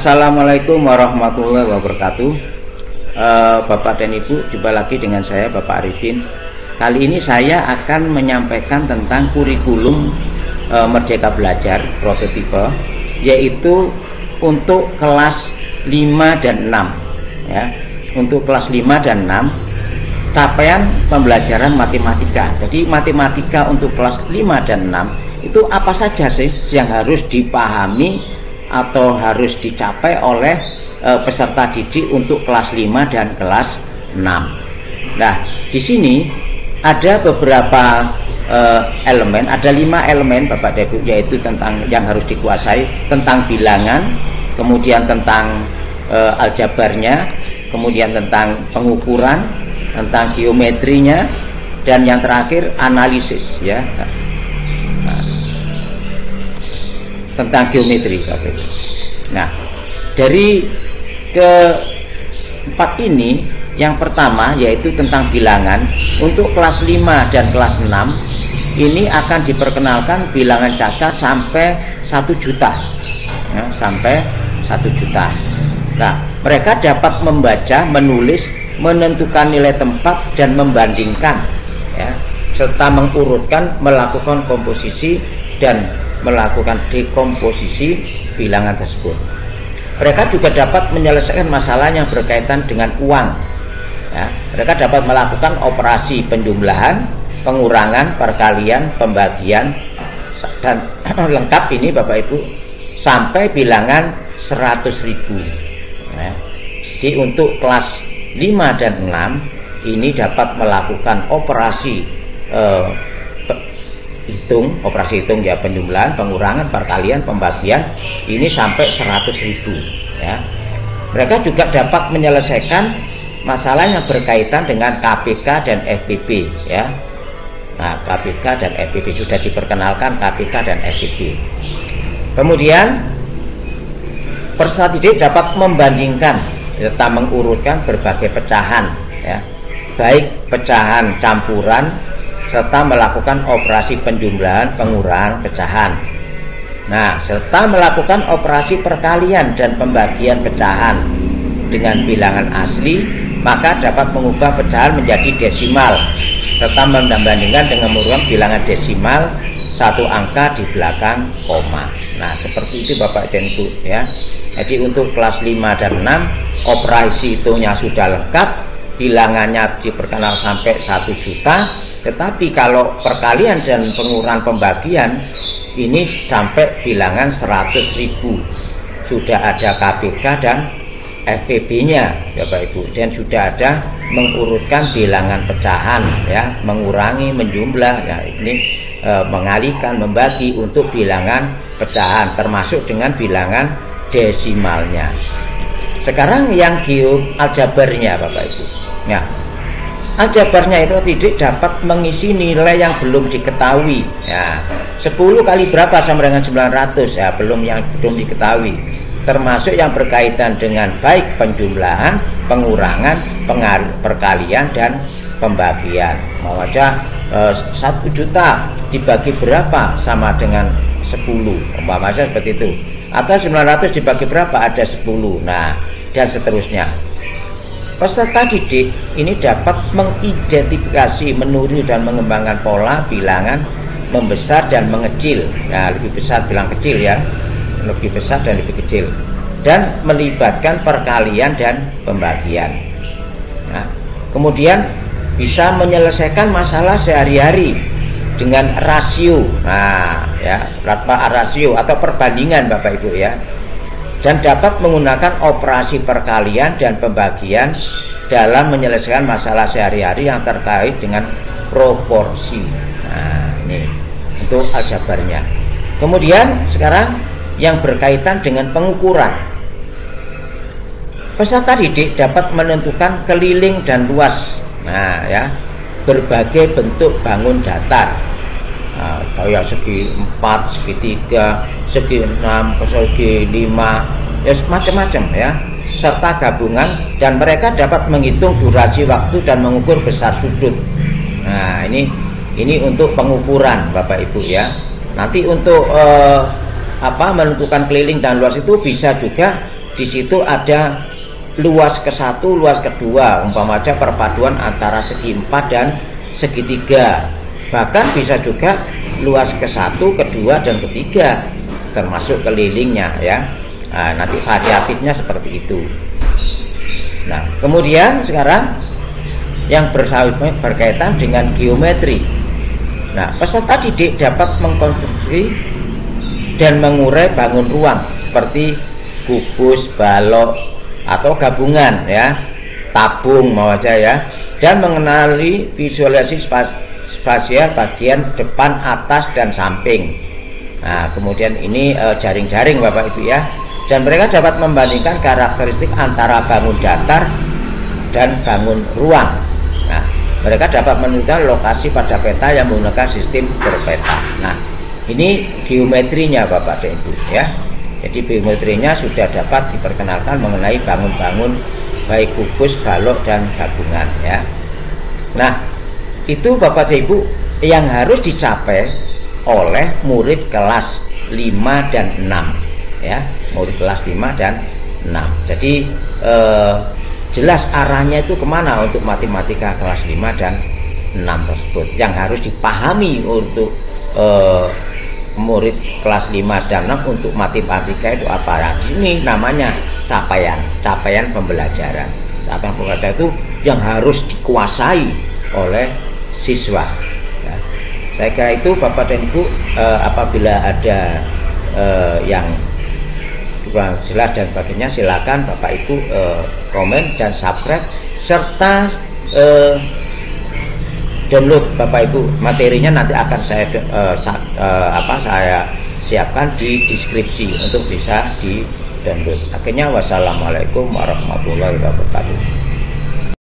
Assalamualaikum warahmatullahi wabarakatuh. Bapak dan Ibu, jumpa lagi dengan saya Bapak Arifin. Kali ini saya akan menyampaikan tentang kurikulum Merdeka Belajar prototipe, yaitu untuk kelas 5 dan 6 ya. Untuk kelas 5 dan 6 capaian pembelajaran matematika. Jadi matematika untuk kelas 5 dan 6 itu apa saja sih yang harus dipahami atau harus dicapai oleh peserta didik untuk kelas 5 dan kelas 6. Nah, di sini ada beberapa elemen, ada 5 elemen Bapak dan Ibu, yaitu tentang yang harus dikuasai, tentang bilangan, kemudian tentang aljabarnya, kemudian tentang pengukuran, tentang geometrinya, dan yang terakhir analisis ya. Tentang geometri. Nah, dari keempat ini, yang pertama yaitu tentang bilangan. Untuk kelas 5 dan kelas 6 ini akan diperkenalkan bilangan cacat sampai 1 juta ya, sampai 1 juta. Nah, mereka dapat membaca, menulis, menentukan nilai tempat dan membandingkan ya, serta mengurutkan, melakukan komposisi dan melakukan dekomposisi bilangan tersebut. Mereka juga dapat menyelesaikan masalah yang berkaitan dengan uang ya. Mereka dapat melakukan operasi penjumlahan, pengurangan, perkalian, pembagian, dan lengkap ini Bapak Ibu sampai bilangan 100.000 ya. Jadi untuk kelas 5 dan 6 ini dapat melakukan operasi operasi hitung ya, penjumlahan, pengurangan, perkalian, pembagian ini sampai 100.000 ya. Mereka juga dapat menyelesaikan masalah yang berkaitan dengan KPK dan FPP ya. Nah, KPK dan FPP sudah diperkenalkan, KPK dan FPP. Kemudian peserta didik dapat membandingkan serta mengurutkan berbagai pecahan ya, baik pecahan campuran serta melakukan operasi penjumlahan, pengurangan, pecahan. Nah, serta melakukan operasi perkalian dan pembagian pecahan dengan bilangan asli, maka dapat mengubah pecahan menjadi desimal serta membandingkan dengan meruang bilangan desimal satu angka di belakang koma. Nah, seperti itu Bapak dan Ibu ya. Jadi untuk kelas 5 dan 6 operasi hitungnya sudah lengkap, bilangannya diperkenal sampai 1 juta. Tetapi kalau perkalian dan pengurangan pembagian ini sampai bilangan 100.000. Sudah ada KPK dan FPB-nya Bapak Ibu, dan sudah ada mengurutkan bilangan pecahan ya, mengurangi, menjumlah ya, ini mengalihkan, membagi untuk bilangan pecahan termasuk dengan bilangan desimalnya. Sekarang yang aljabarnya Bapak Ibu ya. Aljabarnya itu tidak dapat mengisi nilai yang belum diketahui ya. 10 kali berapa sama dengan 900 ya, belum diketahui, termasuk yang berkaitan dengan baik penjumlahan, pengurangan, perkalian dan pembagian. Mau aja 1 juta dibagi berapa sama dengan 10 umpamanya seperti itu, atau 900 dibagi berapa ada 10. Nah, dan seterusnya. Peserta didik ini dapat mengidentifikasi, meniru dan mengembangkan pola bilangan membesar dan mengecil. Nah, lebih besar bilang kecil ya, lebih besar dan lebih kecil, dan melibatkan perkalian dan pembagian. Nah, kemudian bisa menyelesaikan masalah sehari-hari dengan rasio. Nah, ya, rasio atau perbandingan Bapak Ibu ya. Dan dapat menggunakan operasi perkalian dan pembagian dalam menyelesaikan masalah sehari-hari yang terkait dengan proporsi. Nah, ini untuk aljabarnya. Kemudian sekarang yang berkaitan dengan pengukuran. Peserta didik dapat menentukan keliling dan luas. Nah, ya, berbagai bentuk bangun datar. Nah, kayak segi 4, segi 3, segi 6, segi 5, ya macam-macam ya, serta gabungan, dan mereka dapat menghitung durasi waktu dan mengukur besar sudut. Nah, ini untuk pengukuran Bapak Ibu ya. Nanti untuk menentukan keliling dan luas itu bisa juga di situ ada luas ke-1, luas kedua, umpama aja perpaduan antara segi 4 dan segitiga. Bahkan bisa juga luas ke-1, kedua dan ketiga, termasuk kelilingnya ya. Nah, nanti variatifnya seperti itu. Nah, kemudian sekarang yang berkaitan dengan geometri. Nah, peserta didik dapat mengkonstruksi dan mengurai bangun ruang seperti kubus, balok, atau gabungan ya, tabung mau aja ya, dan mengenali visualisasi spasial bagian depan, atas, dan samping. Nah, kemudian ini jaring-jaring Bapak Ibu ya, dan mereka dapat membandingkan karakteristik antara bangun datar dan bangun ruang. Nah, mereka dapat menentukan lokasi pada peta yang menggunakan sistem berpeta. Nah, ini geometrinya Bapak dan Ibu ya. Jadi geometrinya sudah dapat diperkenalkan mengenai bangun-bangun baik kubus, balok, dan gabungan ya. Nah, itu Bapak dan Ibu yang harus dicapai oleh murid kelas 5 dan 6 ya, murid kelas 5 dan 6. Jadi jelas arahnya itu kemana untuk matematika kelas 5 dan 6 tersebut yang harus dipahami untuk murid kelas 5 dan 6 untuk matematika itu apa. Nah, ini namanya capaian pembelajaran. Capaian pembelajaran itu yang harus dikuasai oleh siswa ya. Saya kira itu Bapak dan Ibu, apabila ada yang kurang jelas dan sebagainya, silakan Bapak Ibu komen dan subscribe serta download Bapak Ibu. Materinya nanti akan saya saya siapkan di deskripsi untuk bisa di download. Akhirnya wassalamualaikum warahmatullahi wabarakatuh.